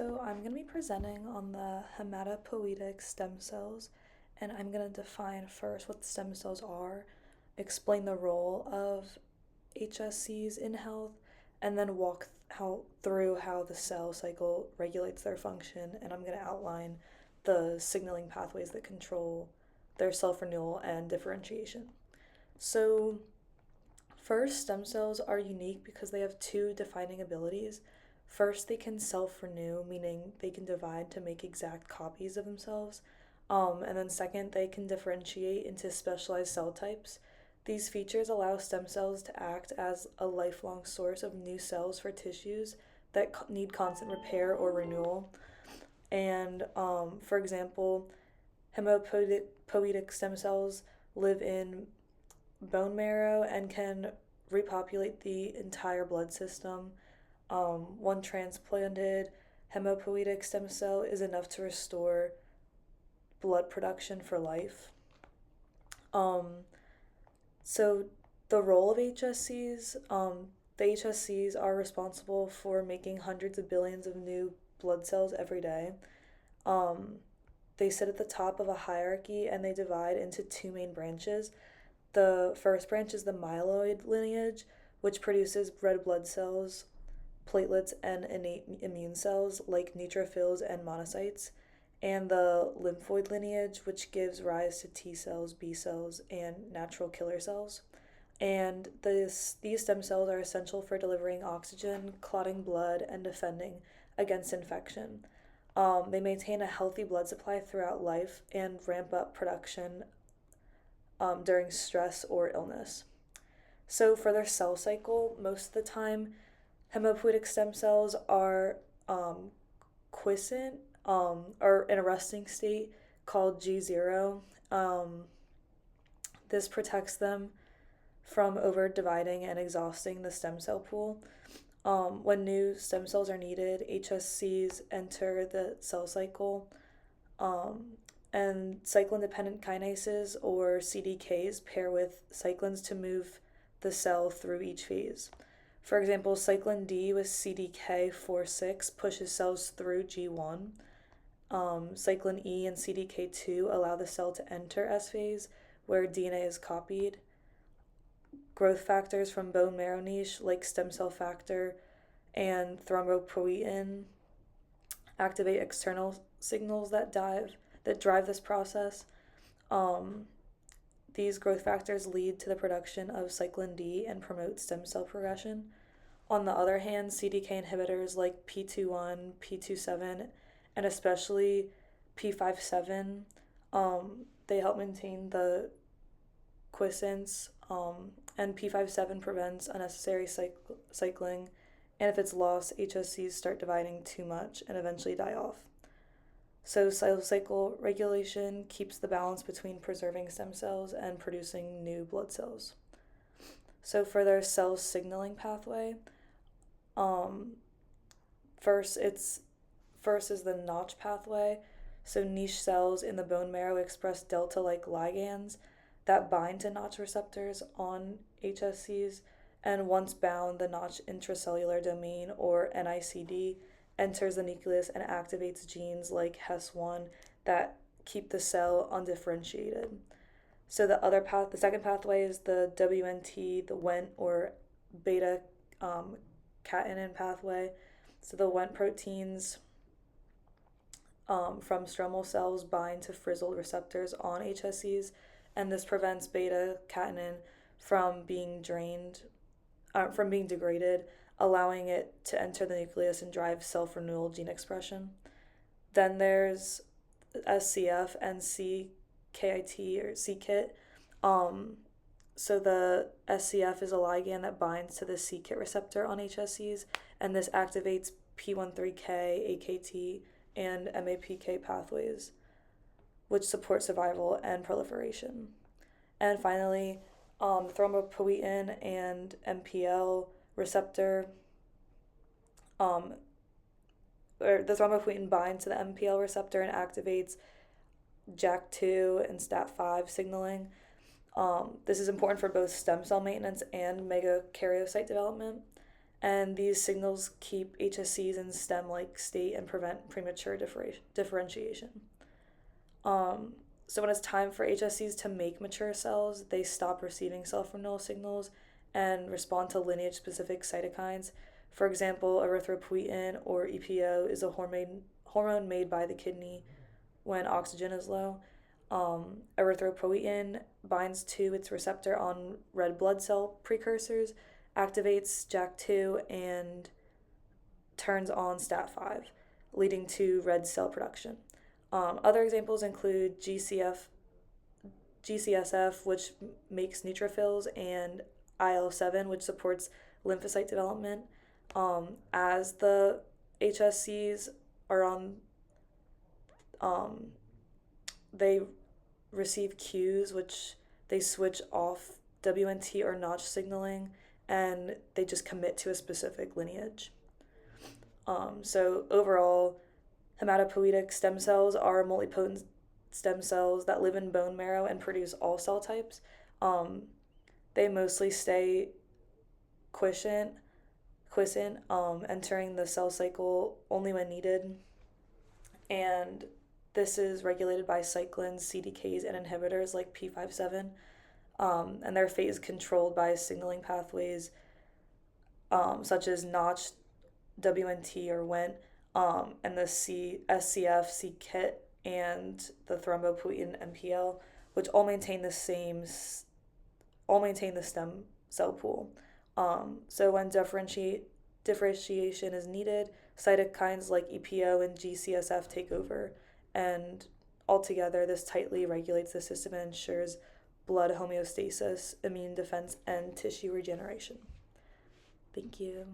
So I'm going to be presenting on the hematopoietic stem cells, and I'm going to define first what stem cells are, explain the role of HSCs in health, and then walk through how the cell cycle regulates their function, and I'm going to outline the signaling pathways that control their self-renewal and differentiation. So first, stem cells are unique because they have two defining abilities. First, they can self renew, meaning they can divide to make exact copies of themselves. And then, second, they can differentiate into specialized cell types. These features allow stem cells to act as a lifelong source of new cells for tissues that need constant repair or renewal. And for example, hematopoietic stem cells live in bone marrow and can repopulate the entire blood system. One transplanted hematopoietic stem cell is enough to restore blood production for life. Um, so, the role of HSCs, the HSCs are responsible for making hundreds of billions of new blood cells every day. Um, they sit at the top of a hierarchy and they divide into two main branches. The first branch is the myeloid lineage, which produces red blood cells, platelets, and innate immune cells like neutrophils and monocytes, and the lymphoid lineage, which gives rise to T cells, B cells, and natural killer cells. And these stem cells are essential for delivering oxygen, clotting blood, and defending against infection. They maintain a healthy blood supply throughout life and ramp up production during stress or illness. So, for their cell cycle, most of the time, hematopoietic stem cells are quiescent or in a resting state called G0. This protects them from over dividing and exhausting the stem cell pool. When new stem cells are needed, HSCs enter the cell cycle, um, and cyclin dependent kinases or CDKs pair with cyclins to move the cell through each phase. For example, cyclin D with CDK4/6 pushes cells through G1. Cyclin E and CDK2 allow the cell to enter S phase, where DNA is copied. Growth factors from bone marrow niche, like stem cell factor and thrombopoietin, activate external signals that drive this process. Um, these growth factors lead to the production of cyclin D and promote stem cell progression. On the other hand, CDK inhibitors like P21, P27, and especially P57, they help maintain the quiescence, and P57 prevents unnecessary cycling, and if it's lost, HSCs start dividing too much and eventually die off. So, cell cycle regulation keeps the balance between preserving stem cells and producing new blood cells. So, for their cell signaling pathway, um, first it's first is the Notch pathway. So, niche cells in the bone marrow express delta-like ligands that bind to Notch receptors on HSCs, and once bound, the Notch intracellular domain, or NICD, enters the nucleus and activates genes like HES1 that keep the cell undifferentiated. So the second pathway is the WNT, the Wnt or beta catenin pathway. So the Wnt proteins from stromal cells bind to frizzled receptors on HSCs, and this prevents beta catenin from being degraded, allowing it to enter the nucleus and drive self-renewal gene expression. Then there's SCF and CKIT or CKIT. So the SCF is a ligand that binds to the CKIT receptor on HSCs, and this activates P13K, AKT, and MAPK pathways, which support survival and proliferation. And finally, thrombopoietin and MPL receptor, or the thrombopoietin binds to the MPL receptor and activates JAK2 and STAT5 signaling. This is important for both stem cell maintenance and megakaryocyte development. and these signals keep HSCs in stem-like state and prevent premature differentiation. Um, so when it's time for HSCs to make mature cells, they stop receiving self-renewal signals and respond to lineage-specific cytokines. For example, erythropoietin or EPO is a hormone made by the kidney when oxygen is low. Erythropoietin binds to its receptor on red blood cell precursors, activates JAK2, and turns on STAT5, leading to red cell production. Other examples include GCSF, which makes neutrophils, and IL-7, which supports lymphocyte development. As the HSCs are on, um, they receive cues, which they switch off WNT or Notch signaling, and they just commit to a specific lineage. So overall, hematopoietic stem cells are multipotent stem cells that live in bone marrow and produce all cell types. Um, they mostly stay quiescent, entering the cell cycle only when needed. And this is regulated by cyclins, CDKs, and inhibitors like P57. And their fate is controlled by signaling pathways such as Notch, WNT, or WNT, and the SCF, c-KIT, and the thrombopoietin MPL, which all maintain the stem cell pool. So when differentiation is needed, cytokines like EPO and GCSF take over, and altogether, this tightly regulates the system and ensures blood homeostasis, immune defense, and tissue regeneration. Thank you.